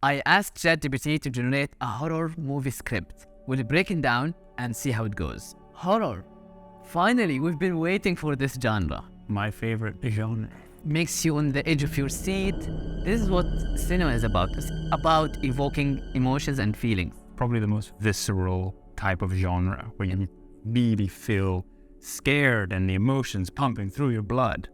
I asked ChatGPT to generate a horror movie script. We'll break it down and see how it goes. Horror. Finally, we've been waiting for this genre. My favorite genre. Makes you on the edge of your seat. This is what cinema is about. It's about evoking emotions and feelings. Probably the most visceral type of genre where you really feel scared and the emotions pumping through your blood.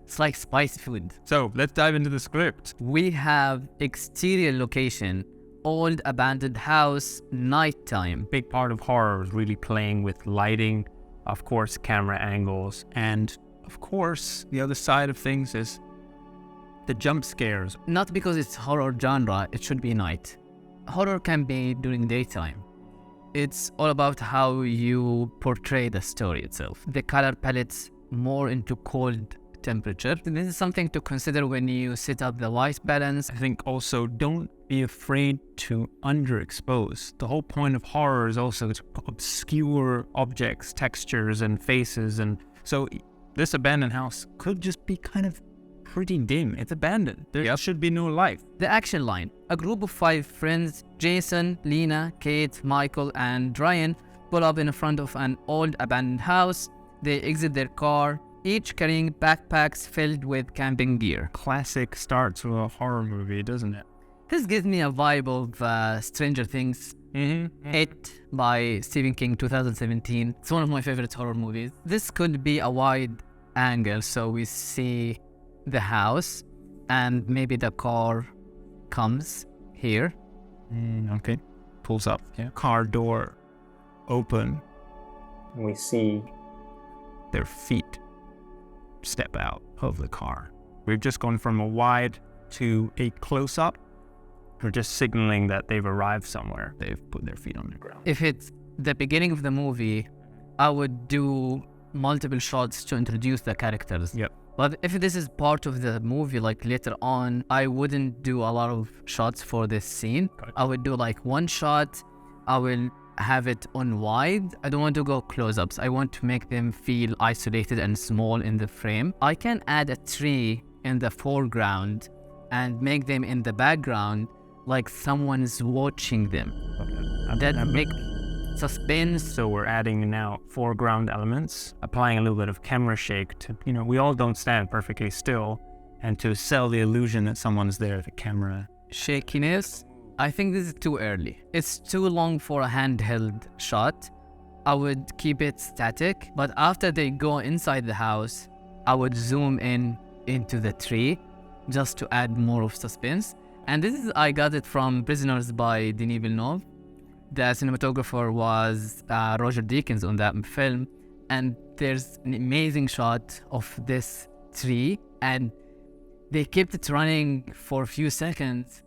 It's like spicy food. So let's dive into the script. We have exterior location, old abandoned house, nighttime. Big part of horror is really playing with lighting, of course, camera angles, and of course, the other side of things is the jump scares. Not because it's horror genre, it should be night. Horror can be during daytime. It's all about how you portray the story itself. The color palette's more into cold temperature. This is something to consider when you set up the light balance. I think also don't be afraid to underexpose. The whole point of horror is also to obscure objects, textures, and faces. And so this abandoned house could just be kind of pretty dim. It's abandoned. There should be no life. The action line. A group of 5 friends, Jason, Lena, Kate, Michael, and Ryan, pull up in front of an old abandoned house. They exit their car, each carrying backpacks filled with camping gear. Classic start to a horror movie, doesn't it? This gives me a vibe of Stranger Things. It by Stephen King, 2017. It's one of my favorite horror movies. This could be a wide angle, so we see the house and maybe the car comes here. Okay. Pulls up. Yeah. Car door open. And we see their feet step out of the car. We've just gone from a wide to a close-up. We're just signaling that they've arrived somewhere. They've put their feet on the ground. If it's the beginning of the movie, I would do multiple shots to introduce the characters. Yep. But if this is part of the movie, like later on, I wouldn't do a lot of shots for this scene. Gotcha. I would do like one shot. I will have it on wide. I don't want to go close-ups. I want to make them feel isolated and small in the frame. I can add a tree in the foreground and make them in the background like someone is watching them. Okay. That makes suspense. So we're adding now foreground elements, applying a little bit of camera shake to, we all don't stand perfectly still, and to sell the illusion that someone's there, the camera. Shakiness. I think this is too early. It's too long for a handheld shot. I would keep it static, but after they go inside the house, I would zoom in into the tree just to add more of suspense. And I got it from Prisoners by Denis Villeneuve. The cinematographer was Roger Deakins on that film. And there's an amazing shot of this tree, and they kept it running for a few seconds.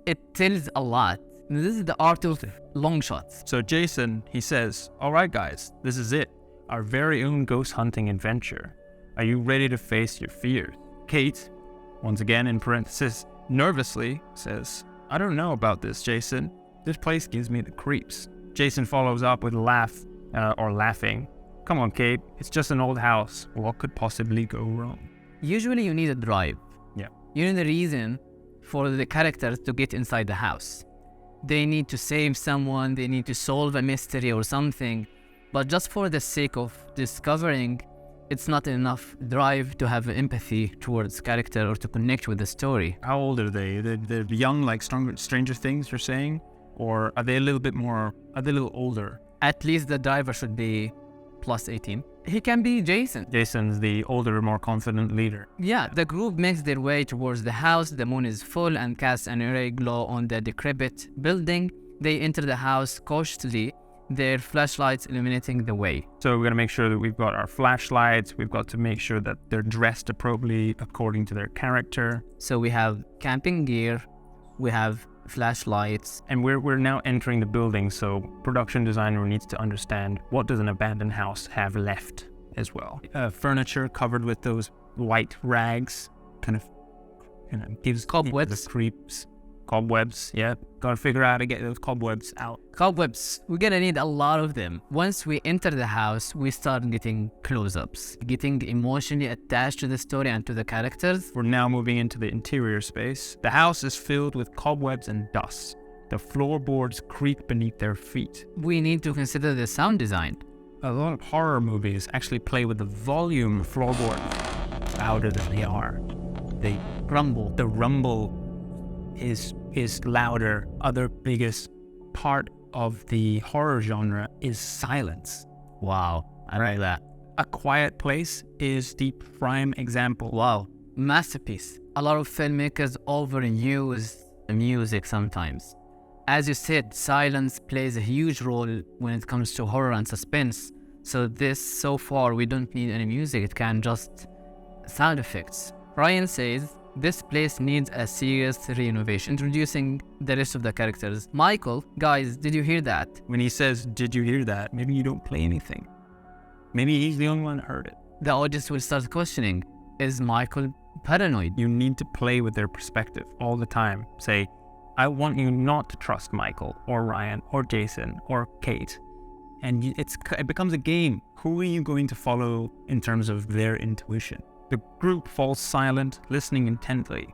It tells a lot. This is the art of long shots. So Jason, he says, all right, guys, this is it. Our very own ghost hunting adventure. Are you ready to face your fears? Kate, once again in parenthesis, nervously says, I don't know about this, Jason. This place gives me the creeps. Jason follows up with a laugh, or laughing. Come on, Kate, it's just an old house. What could possibly go wrong? Usually you need a drive. Yeah. You need a reason for the characters to get inside the house. They need to save someone, they need to solve a mystery or something. But just for the sake of discovering, it's not enough drive to have empathy towards character or to connect with the story. How old are they? They're young, like Stranger Things, you're saying? Or are they a little older? At least the driver should be plus 18. He can be Jason. Jason's the older, more confident leader. Yeah, the group makes their way towards the house. The moon is full and casts an eerie glow on the decrepit building. They enter the house cautiously, their flashlights illuminating the way. So we're going to make sure that we've got our flashlights. We've got to make sure that they're dressed appropriately according to their character. So we have camping gear, we have flashlights. And we're now entering the building, so production designer needs to understand what does an abandoned house have left as well. Furniture covered with those white rags kind of gives Cobwebs. the creeps. Cobwebs, yeah. Gotta figure out how to get those cobwebs out. Cobwebs, we're gonna need a lot of them. Once we enter the house, we start getting close-ups, getting emotionally attached to the story and to the characters. We're now moving into the interior space. The house is filled with cobwebs and dust. The floorboards creak beneath their feet. We need to consider the sound design. A lot of horror movies actually play with the volume of floorboards louder than they are. They Rumble. The rumble is louder. Other biggest part of the horror genre is silence. Wow, I like that. A Quiet Place is the prime example. Wow, masterpiece. A lot of filmmakers overuse the music sometimes. As you said, silence plays a huge role when it comes to horror and suspense. So far, we don't need any music. It can just sound effects. Ryan says, this place needs a serious renovation, introducing the rest of the characters. Michael, guys, did you hear that? When he says, did you hear that? Maybe you don't play anything. Maybe he's the only one that heard it. The audience will start questioning, is Michael paranoid? You need to play with their perspective all the time. Say, I want you not to trust Michael or Ryan or Jason or Kate. And it becomes a game. Who are you going to follow in terms of their intuition? The group falls silent, listening intently.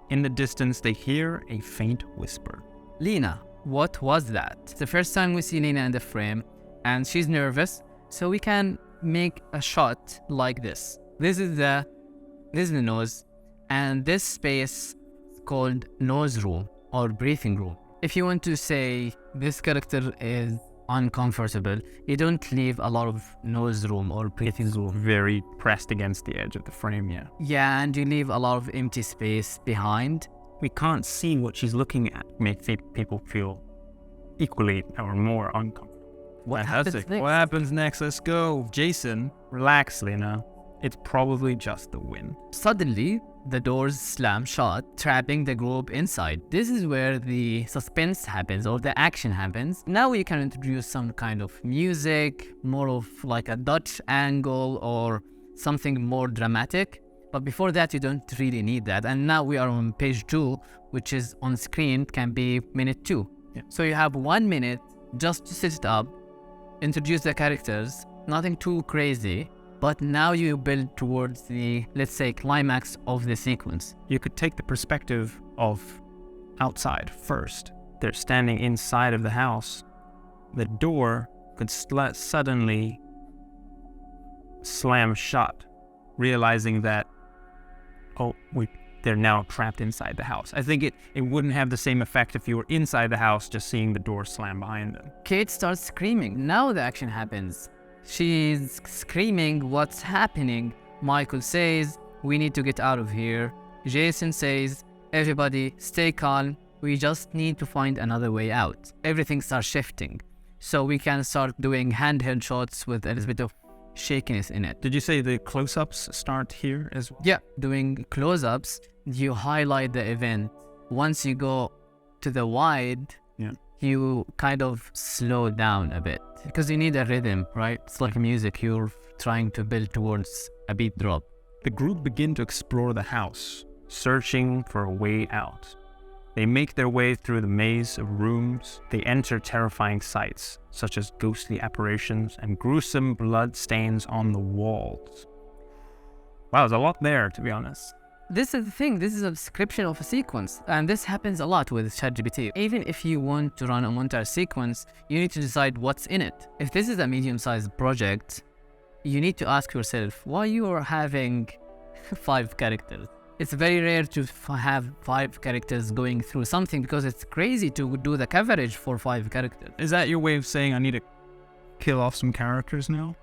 In the distance, they hear a faint whisper. Lena, what was that? It's the first time we see Lena in the frame, and she's nervous, so we can make a shot like this. This is the nose, and this space is called nose room or breathing room. If you want to say this character is uncomfortable, you don't leave a lot of nose room or breathing room. Very pressed against the edge of the frame, yeah. Yeah, and you leave a lot of empty space behind. We can't see what she's looking at. Makes people feel equally or more uncomfortable. What happens next? What happens next? Let's go. Jason, relax, Lena. It's probably just the wind. Suddenly, the doors slam shut, trapping the group inside. This is where the suspense happens or the action happens. Now you can introduce some kind of music, more of like a Dutch angle or something more dramatic. But before that, you don't really need that. And now we are on page 2, which is on screen, can be minute 2. Yeah. So you have 1 minute just to set it up, introduce the characters, nothing too crazy. But now you build towards the, let's say, climax of the sequence. You could take the perspective of outside first. They're standing inside of the house. The door could suddenly slam shut, realizing that, they're now trapped inside the house. I think it wouldn't have the same effect if you were inside the house just seeing the door slam behind them. Kate starts screaming. Now the action happens. She's screaming, what's happening? Michael says, we need to get out of here. Jason says, everybody stay calm. We just need to find another way out. Everything starts shifting. So we can start doing handheld shots with a little bit of shakiness in it. Did you say the close-ups start here as well? Yeah, doing close-ups, you highlight the event. Once you go to the wide, you kind of slow down a bit because you need a rhythm, right? It's like music. You're trying to build towards a beat drop. The group begin to explore the house, searching for a way out. They make their way through the maze of rooms. They enter terrifying sights, such as ghostly apparitions and gruesome blood stains on the walls. Wow, there's a lot there, to be honest. This is the thing, this is a description of a sequence, and this happens a lot with ChatGPT. Even if you want to run a montage sequence, you need to decide what's in it. If this is a medium-sized project, you need to ask yourself why you are having 5 characters. It's very rare to have 5 characters going through something because it's crazy to do the coverage for 5 characters. Is that your way of saying I need to kill off some characters now?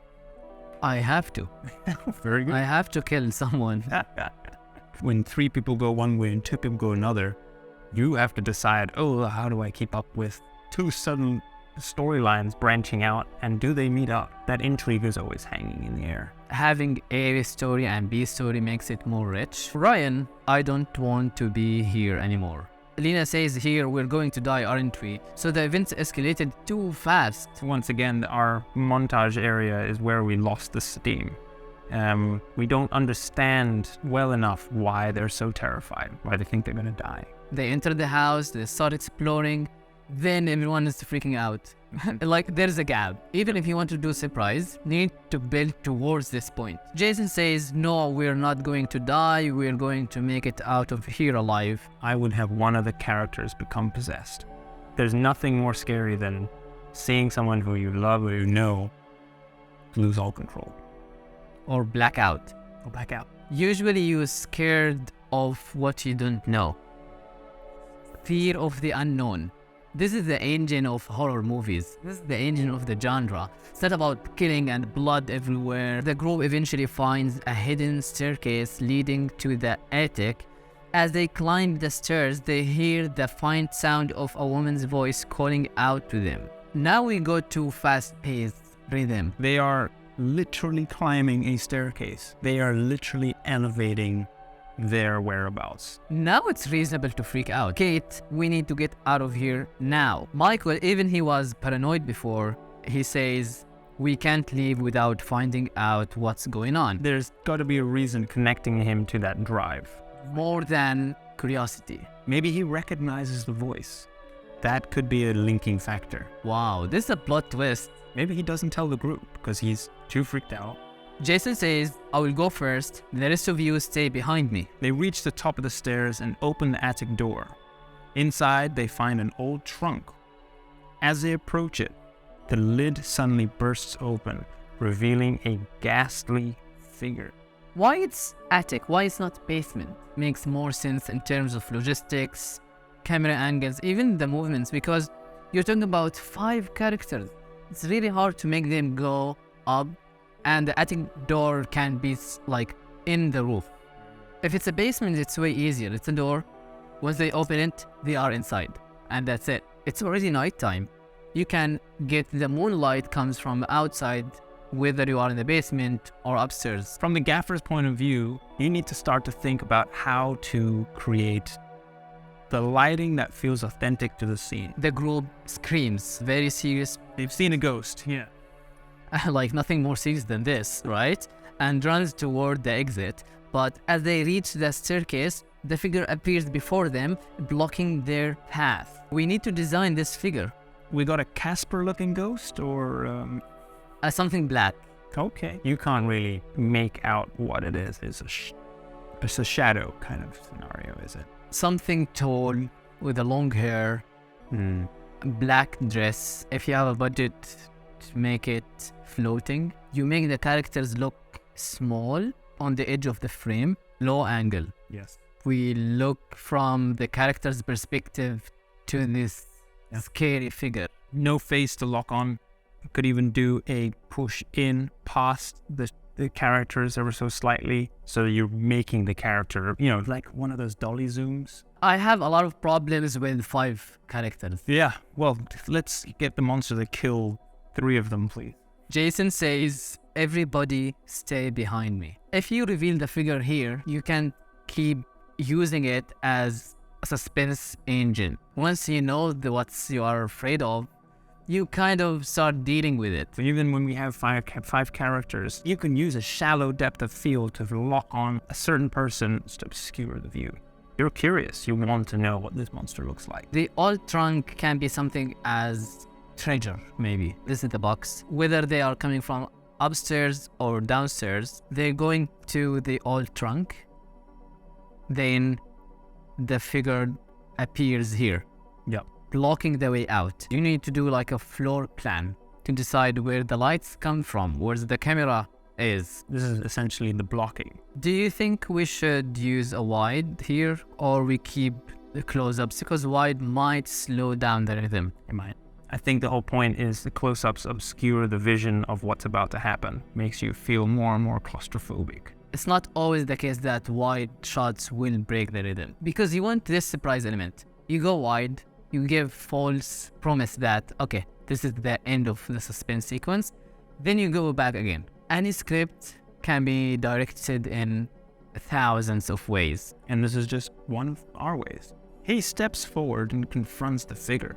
I have to. Very good. I have to kill someone. When 3 people go one way and 2 people go another, you have to decide, how do I keep up with 2 sudden storylines branching out, and do they meet up? That intrigue is always hanging in the air. Having A story and B story makes it more rich. Ryan, I don't want to be here anymore. Lena says here, we're going to die, aren't we? So the events escalated too fast. Once again, our montage area is where we lost the steam. We don't understand well enough why they're so terrified, why they think they're going to die. They enter the house, they start exploring, then everyone is freaking out. Like there's a gap. Even if you want to do surprise, you need to build towards this point. Jason says, no, we're not going to die, we're going to make it out of here alive. I would have one of the characters become possessed. There's nothing more scary than seeing someone who you love or you know lose all control. Or blackout. Or black out. Usually you're scared of what you don't know. Fear of the unknown. This is the engine of horror movies. This is the engine of the genre. It's not about killing and blood everywhere. The group eventually finds a hidden staircase leading to the attic. As they climb the stairs, they hear the faint sound of a woman's voice calling out to them. Now we go to fast-paced rhythm. They are literally climbing a staircase. They are literally elevating their whereabouts. Now it's reasonable to freak out. Kate, we need to get out of here now. Michael, even he was paranoid before, he says, we can't leave without finding out what's going on. There's got to be a reason connecting him to that drive. More than curiosity. Maybe he recognizes the voice. That could be a linking factor. Wow, this is a plot twist. Maybe he doesn't tell the group because he's too freaked out. Jason says, I will go first, the rest of you stay behind me. They reach the top of the stairs and open the attic door. Inside, they find an old trunk. As they approach it, the lid suddenly bursts open, revealing a ghastly figure. Why it's attic? Why it's not basement? Makes more sense in terms of logistics, camera angles, even the movements, because you're talking about 5 characters. It's really hard to make them go up, and the attic door can be like in the roof. If it's a basement, it's way easier. It's a door. Once they open it, they are inside, and that's it. It's already nighttime. You can get the moonlight comes from outside, whether you are in the basement or upstairs. From the gaffer's point of view, you need to start to think about how to create the lighting that feels authentic to the scene. The group screams, very serious. They've seen a ghost, yeah. Like nothing more serious than this, right? And runs toward the exit. But as they reach the staircase, the figure appears before them, blocking their path. We need to design this figure. We got a Casper-looking ghost or Something black. Okay. You can't really make out what it is. It's a shadow kind of scenario, is it? Something tall with a long hair, black dress. If you have a budget to make it floating, you make the characters look small on the edge of the frame, low angle. Yes. We look from the character's perspective to this scary figure. No face to lock on. You could even do a push in past the characters ever so slightly, so you're making the character, like one of those dolly zooms. I have a lot of problems with 5 characters. Yeah, well, let's get the monster to kill 3 of them, please. Jason says, everybody stay behind me. If you reveal the figure here, you can keep using it as a suspense engine. Once you know what you are afraid of, you kind of start dealing with it. So even when we have five characters, you can use a shallow depth of field to lock on a certain person to obscure the view. You're curious. You want to know what this monster looks like. The old trunk can be something as treasure, maybe. This is the box. Whether they are coming from upstairs or downstairs, they're going to the old trunk. Then the figure appears here. Yep. Blocking the way out. You need to do like a floor plan to decide where the lights come from, where the camera is. This is essentially the blocking. Do you think we should use a wide here, or we keep the close-ups? Because wide might slow down the rhythm. It might. I think the whole point is the close-ups obscure the vision of what's about to happen. Makes you feel more and more claustrophobic. It's not always the case that wide shots will break the rhythm, because you want this surprise element. You go wide, you give false promise that, okay, this is the end of the suspense sequence, then you go back again. Any script can be directed in thousands of ways. And this is just one of our ways. He steps forward and confronts the figure.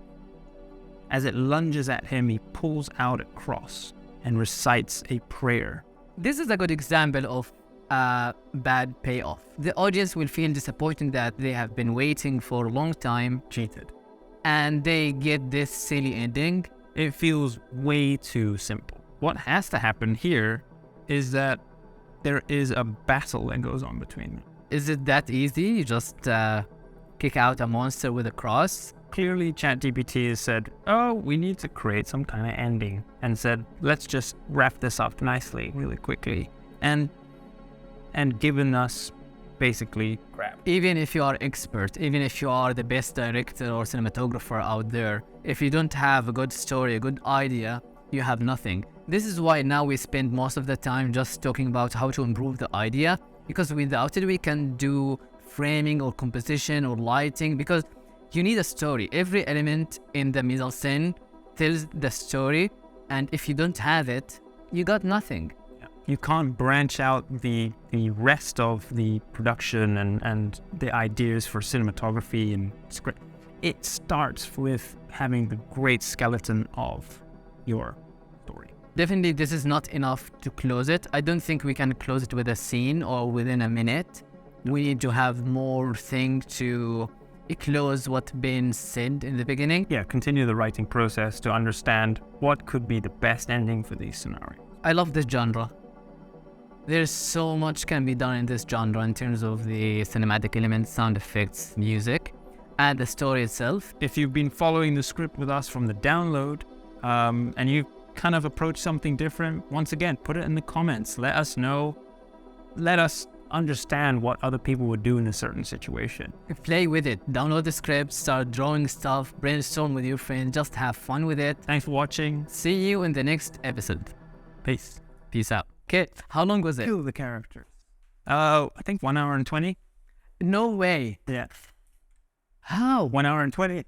As it lunges at him, he pulls out a cross and recites a prayer. This is a good example of a bad payoff. The audience will feel disappointed that they have been waiting for a long time, Cheated. and they get this silly ending. It feels way too simple. What has to happen here is that there is a battle that goes on between them. Is it that easy? You just kick out a monster with a cross? Clearly, ChatGPT has said, oh, we need to create some kind of ending, and said, let's just wrap this up nicely, really quickly, and given us basically crap. Even if you are expert, even if you are the best director or cinematographer out there, if you don't have a good story, a good idea, you have nothing. This is why now we spend most of the time just talking about how to improve the idea, because without it we can do framing or composition or lighting, because you need a story. Every element in the mise-en-scène tells the story, and if you don't have it, you got nothing. You can't branch out the rest of the production and the ideas for cinematography and script. It starts with having the great skeleton of your story. Definitely, this is not enough to close it. I don't think we can close it with a scene or within a minute. We need to have more thing to close what's been said in the beginning. Yeah, continue the writing process to understand what could be the best ending for these scenarios. I love this genre. There's so much can be done in this genre in terms of the cinematic elements, sound effects, music, and the story itself. If you've been following the script with us from the download, and you kind of approach something different, once again, put it in the comments. Let us know. Let us understand what other people would do in a certain situation. Play with it. Download the script, start drawing stuff, brainstorm with your friends, just have fun with it. Thanks for watching. See you in the next episode. Peace. Peace out. Okay, how long was it? Kill the characters. I think 1 hour and 20. No way. Yeah. How? 1 hour and 20.